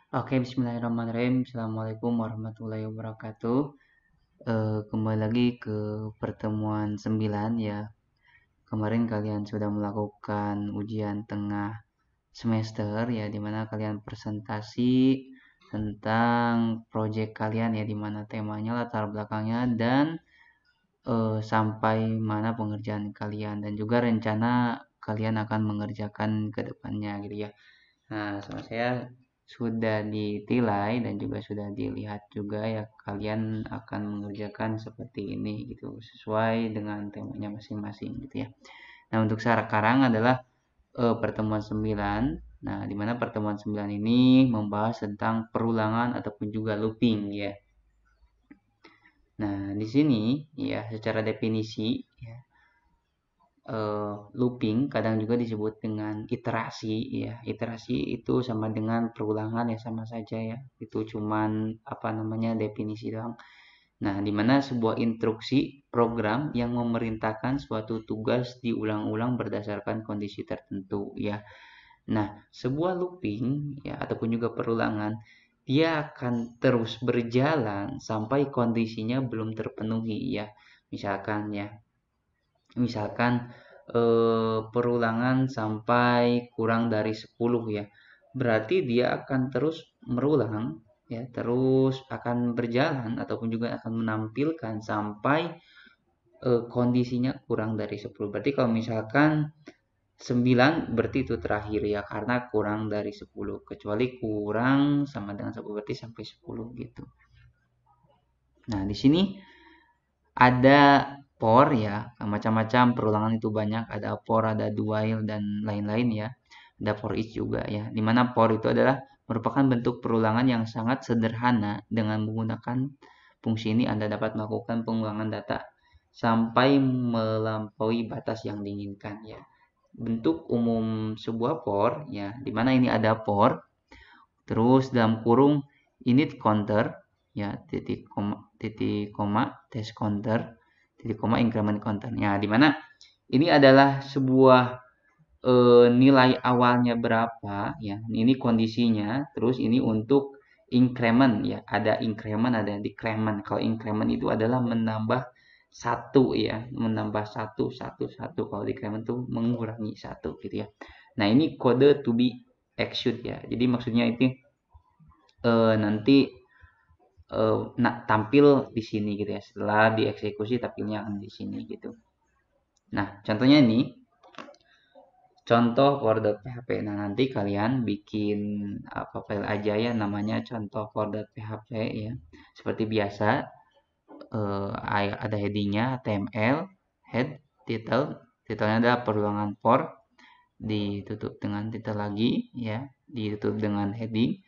Oke, bismillahirrahmanirrahim. Assalamualaikum warahmatullahi wabarakatuh. Kembali lagi ke pertemuan 9 ya. Kemarin kalian sudah melakukan ujian tengah semester ya, dimana kalian presentasi tentang proyek kalian ya, dimana temanya, latar belakangnya, dan sampai mana pengerjaan kalian, dan juga rencana kalian akan mengerjakan ke depannya gitu ya. Nah, sama saya sudah ditilai dan juga sudah dilihat juga ya, kalian akan mengerjakan seperti ini gitu, sesuai dengan temanya masing-masing gitu ya. Nah, untuk sekarang adalah pertemuan 9. Nah, di mana pertemuan 9 ini membahas tentang perulangan ataupun juga looping ya. Nah, di sini ya secara definisi ya, looping kadang juga disebut dengan iterasi ya. Iterasi itu sama dengan perulangan ya, sama saja ya. Itu cuman apa namanya, definisi doang. Nah, di mana sebuah instruksi program yang memerintahkan suatu tugas diulang-ulang berdasarkan kondisi tertentu ya. Nah, sebuah looping ya ataupun juga perulangan, dia akan terus berjalan sampai kondisinya belum terpenuhi ya. Misalkan ya, misalkan perulangan sampai kurang dari 10 ya. Berarti dia akan terus merulang ya, terus akan berjalan ataupun juga akan menampilkan sampai kondisinya kurang dari 10. Berarti kalau misalkan 9 berarti itu terakhir ya, karena kurang dari 10. Kecuali kurang sama dengan 10 berarti sampai 10 gitu. Nah, di sini ada for ya, macam-macam perulangan itu banyak, ada for, ada do while, dan lain-lain ya. Ada for each juga ya, dimana for itu adalah merupakan bentuk perulangan yang sangat sederhana. Dengan menggunakan fungsi ini Anda dapat melakukan pengulangan data sampai melampaui batas yang diinginkan ya. Bentuk umum sebuah for ya, dimana ini ada for, terus dalam kurung init counter ya, titik koma test counter, titik koma increment counter ya, dimana ini adalah sebuah nilai awalnya berapa ya, ini kondisinya, terus ini untuk increment ya, ada increment ada decrement. Kalau increment itu adalah menambah satu ya, menambah satu satu satu. Kalau decrement itu mengurangi satu gitu ya. Nah, ini kode to be execute ya, jadi maksudnya itu nanti tampil di sini gitu ya, setelah dieksekusi tampilnya akan di sini gitu. Nah, contohnya ini contoh for.php. Nah, nanti kalian bikin apa file aja ya, namanya contoh for.php ya. Seperti biasa, ada headingnya HTML, head, title. Titelnya adalah perulangan for, ditutup dengan titel lagi ya, ditutup dengan heading.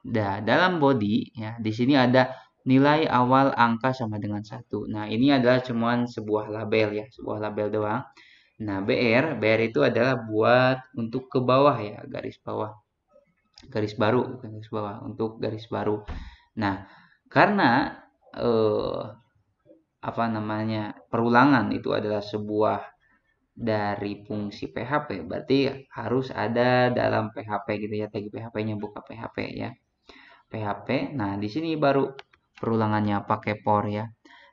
Nah, dalam body ya, di sini ada nilai awal angka sama dengan 1. Nah, ini adalah cuman sebuah label ya, sebuah label doang. Nah, BR itu adalah buat untuk ke bawah ya, garis bawah. Garis baru, bukan garis bawah, untuk garis baru. Nah, karena eh, apa namanya, perulangan itu adalah sebuah dari fungsi PHP, berarti harus ada dalam PHP gitu ya, tag PHP-nya, buka PHP ya. PHP. Nah, di sini baru perulangannya pakai for ya.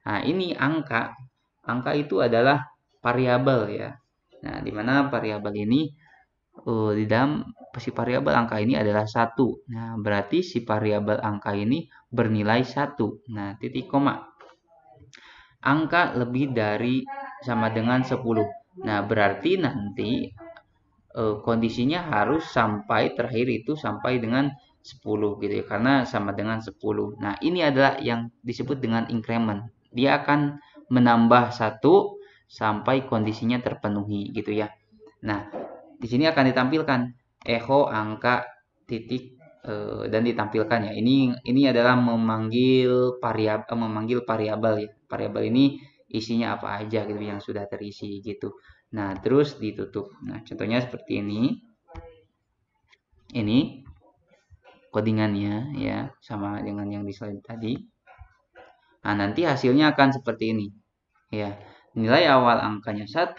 Nah, ini angka. Angka itu adalah variabel ya. Nah, di mana variabel ini di dalam si variabel angka ini adalah satu. Nah, berarti si variabel angka ini bernilai satu. Nah, titik koma. Angka lebih dari sama dengan 10. Nah, berarti nanti kondisinya harus sampai terakhir itu sampai dengan 10 gitu ya, karena sama dengan 10. Nah, ini adalah yang disebut dengan increment. Dia akan menambah satu sampai kondisinya terpenuhi gitu ya. Nah, di sini akan ditampilkan echo angka titik dan ditampilkan ya. Ini adalah memanggil variabel ya. Variabel ini isinya apa aja gitu yang sudah terisi gitu. Nah, terus ditutup. Nah, contohnya seperti ini. Ini codingannya ya, sama dengan yang di slide tadi. Nah, nanti hasilnya akan seperti ini. Ya, nilai awal angkanya 1.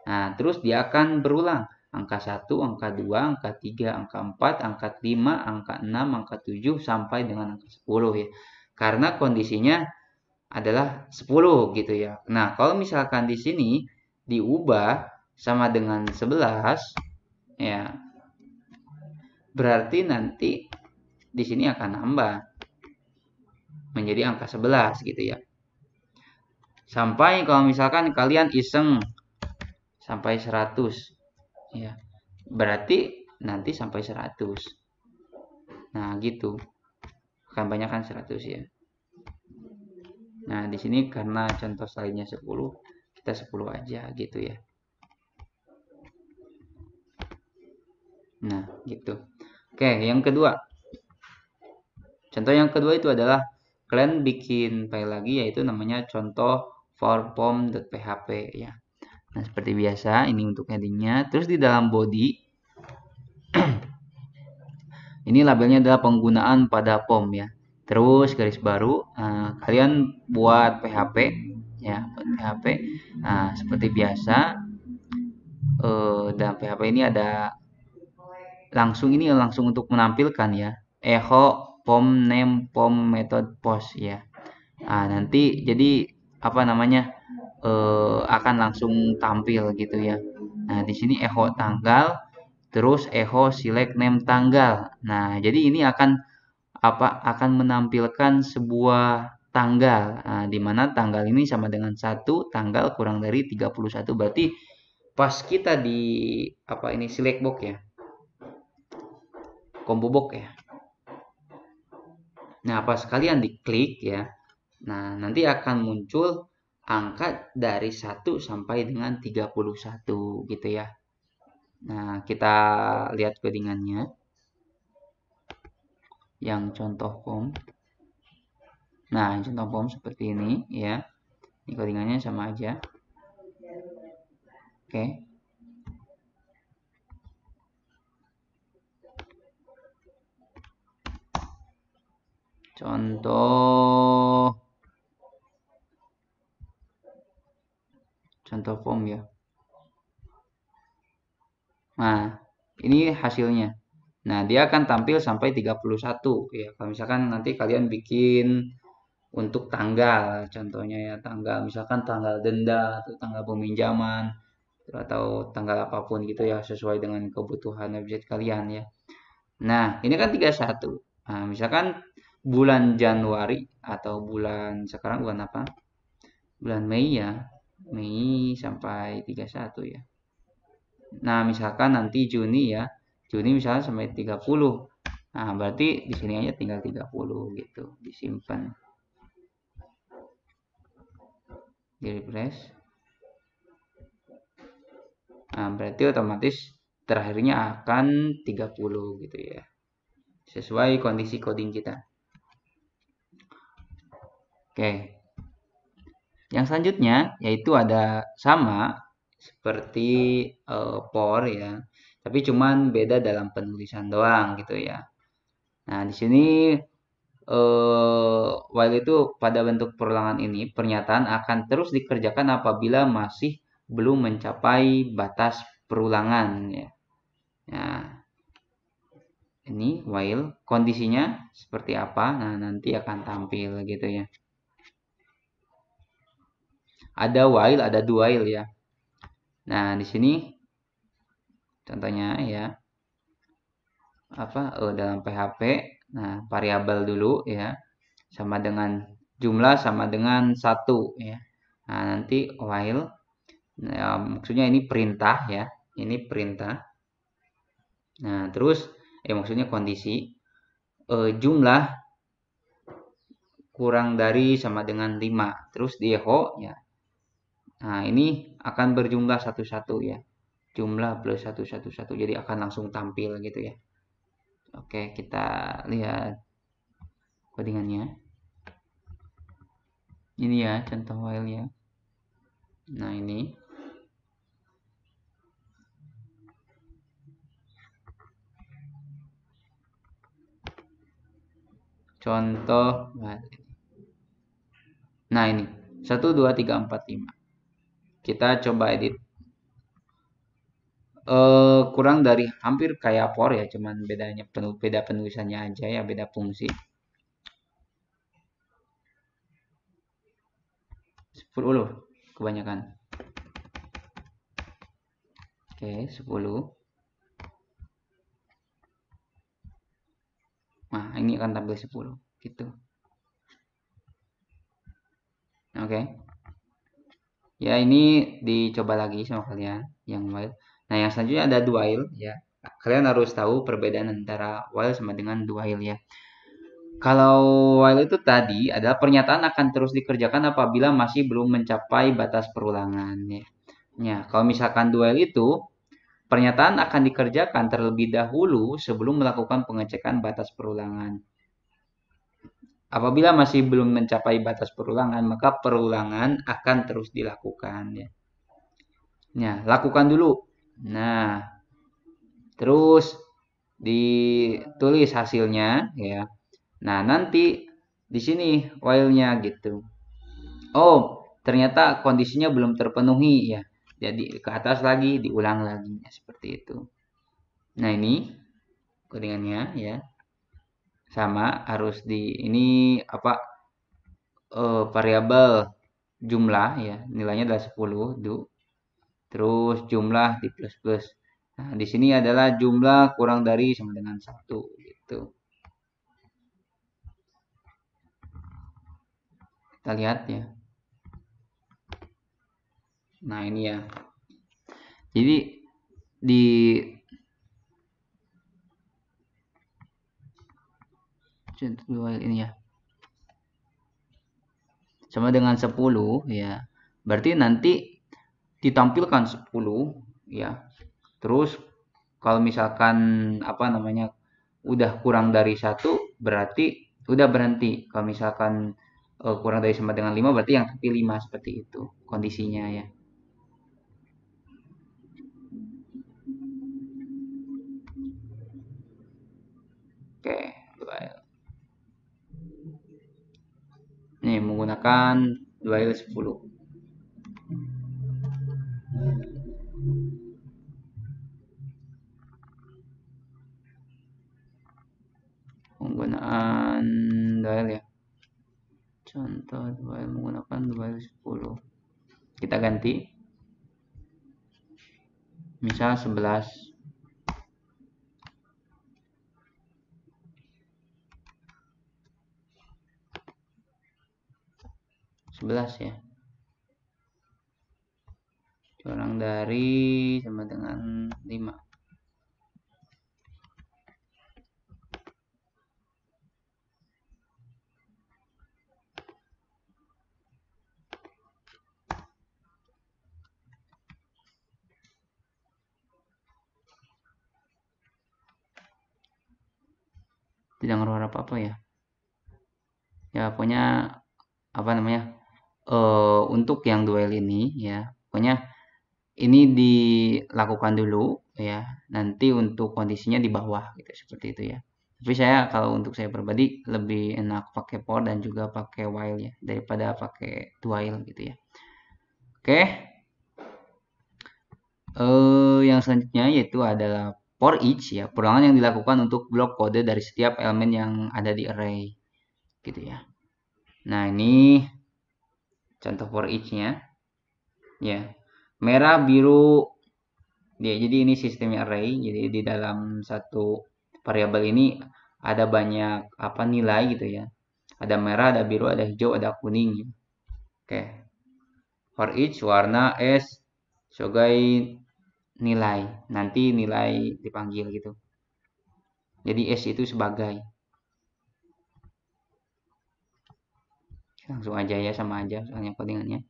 Nah, terus dia akan berulang. angka 1, angka 2, angka 3, angka 4, angka 5, angka 6, angka 7, sampai dengan angka 10 ya. Karena kondisinya adalah 10 gitu ya. Nah, kalau misalkan di sini diubah sama dengan 11 ya, berarti nanti di sini akan nambah menjadi angka 11 gitu ya. Sampai kalau misalkan kalian iseng sampai 100 ya, berarti nanti sampai 100. Nah, gitu. Akan banyak kan 100 ya. Nah, di sini karena contoh lainnya 10, kita 10 aja gitu ya. Nah, gitu. Oke, yang kedua. Contoh yang kedua itu adalah kalian bikin file lagi, yaitu namanya contoh form.php ya. Nah, seperti biasa ini untuk headingnya. Terus di dalam body ini labelnya adalah penggunaan pada form ya. Terus garis baru, kalian buat PHP ya, buat PHP. Nah, seperti biasa dalam PHP ini ada langsung untuk menampilkan ya, echo form name form method post ya. Nah, nanti jadi apa namanya akan langsung tampil gitu ya. Nah, di sini echo tanggal, terus echo select name tanggal. Nah, jadi ini akan menampilkan sebuah tanggal. Nah, di mana tanggal ini sama dengan 1 tanggal kurang dari 31. Berarti pas kita di select box ya. Combo box ya. Nah, pas kalian diklik ya. Nah, nanti akan muncul angka dari 1 sampai dengan 31 gitu ya. Nah, kita lihat codingannya. Yang contoh form. Nah, contoh form seperti ini ya. Ini codingannya sama aja. Oke. Contoh form ya. Nah, ini hasilnya. Nah, dia akan tampil sampai 31 ya. Kalau misalkan nanti kalian bikin untuk tanggal, contohnya ya, tanggal misalkan tanggal denda atau tanggal peminjaman atau tanggal apapun gitu ya, sesuai dengan kebutuhan website kalian ya. Nah, ini kan 31. Nah, misalkan bulan Januari atau sekarang bulan apa? Bulan Mei ya. Mei sampai 31 ya. Nah, misalkan nanti Juni ya. Juni misalnya sampai 30. Nah, berarti di sini aja tinggal 30 gitu, disimpan. Di refresh. Nah, berarti otomatis terakhirnya akan 30 gitu ya. Sesuai kondisi coding kita. Oke. Yang selanjutnya yaitu ada sama seperti for ya. Tapi cuman beda dalam penulisan doang gitu ya. Nah, di sini while itu pada bentuk perulangan ini, pernyataan akan terus dikerjakan apabila masih belum mencapai batas perulangan ya. Nah, ini while kondisinya seperti apa? Nah, nanti akan tampil gitu ya. Ada while, ada do while ya. Nah, di sini contohnya ya dalam PHP. Nah, variabel dulu ya. Sama dengan jumlah sama dengan 1 ya. Nah, nanti while ya, maksudnya ini perintah ya. Ini perintah. Nah, terus maksudnya kondisi jumlah kurang dari sama dengan 5. Terus di echo ya. Nah, ini akan berjumlah satu-satu ya. Jumlah plus 111. Jadi akan langsung tampil gitu ya. Oke, kita lihat codingannya. Ini ya contoh while ya. Nah, ini contoh while. Nah, ini 1 2 3 4 5. Kita coba edit. kurang dari hampir kayak por ya, cuman bedanya beda penulisannya aja ya, beda fungsi. 10 kebanyakan. Oke, 10. Nah, ini akan tampil 10 gitu. Oke. Ya, ini dicoba lagi sama kalian yang while. Nah, yang selanjutnya ada do while ya. Kalian harus tahu perbedaan antara while sama dengan do while ya. Kalau while itu tadi adalah pernyataan akan terus dikerjakan apabila masih belum mencapai batas perulangan ya. Ya, kalau misalkan do while itu pernyataan akan dikerjakan terlebih dahulu sebelum melakukan pengecekan batas perulangan. Apabila masih belum mencapai batas perulangan, maka perulangan akan terus dilakukan ya. Nah, lakukan dulu. Nah, terus ditulis hasilnya ya. Nah, nanti di sini while-nya gitu. Oh, ternyata kondisinya belum terpenuhi ya. Jadi ke atas lagi, diulang lagi ya, seperti itu. Nah, ini codingannya ya. Sama harus di ini apa variabel jumlah ya, nilainya adalah 10 do. Terus jumlah di plus plus. Nah, di sini adalah jumlah kurang dari sama dengan 1 gitu. Kita lihat ya. Nah, ini ya. Jadi di ini ya. Sama dengan 10 ya. Berarti nanti ditampilkan 10 ya. Terus kalau misalkan apa namanya udah kurang dari 1 berarti udah berhenti. Kalau misalkan kurang dari sama dengan 5 berarti yang tapi 5 seperti itu kondisinya ya. Oke, nih menggunakan dual 10. Penggunaan dual ya. Contoh dual menggunakan dual 10. Kita ganti. Misal 11. 11 ya. Kurang dari sama dengan 5. Tidak ngaruh apa-apa ya. Ya pokoknya apa namanya? Untuk yang duel ini ya, pokoknya ini dilakukan dulu ya. Nanti untuk kondisinya di bawah gitu seperti itu ya. Tapi saya kalau untuk saya pribadi lebih enak pakai for dan juga pakai while ya daripada pakai while gitu ya. Oke. Yang selanjutnya yaitu adalah for each ya, perulangan yang dilakukan untuk blok kode dari setiap elemen yang ada di array gitu ya. Nah, ini contoh for each-nya ya. Merah, biru ya, jadi ini sistemnya array. Jadi di dalam satu variabel ini ada banyak apa nilai gitu ya. Ada merah, ada biru, ada hijau, ada kuning gitu. Oke. For each warna S sebagai nilai. Nanti nilai dipanggil gitu. Jadi S itu sebagai. Langsung aja ya, sama aja soalnya codingannya.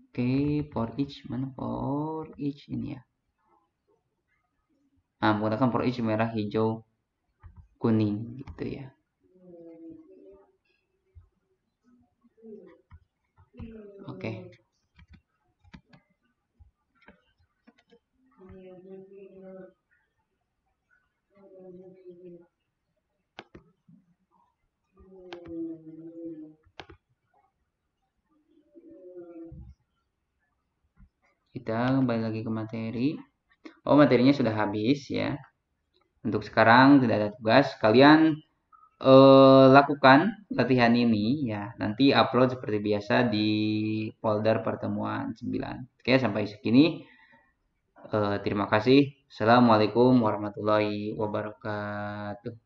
Oke, for each mana for each ini ya. Nah, menggunakan for each merah, hijau, kuning gitu ya. Oke. kita kembali lagi ke materi. Oh, materinya sudah habis ya. Untuk sekarang tidak ada tugas. Kalian lakukan latihan ini ya. Nanti upload seperti biasa di folder pertemuan 9. Oke, sampai segini. Terima kasih. Assalamualaikum warahmatullahi wabarakatuh.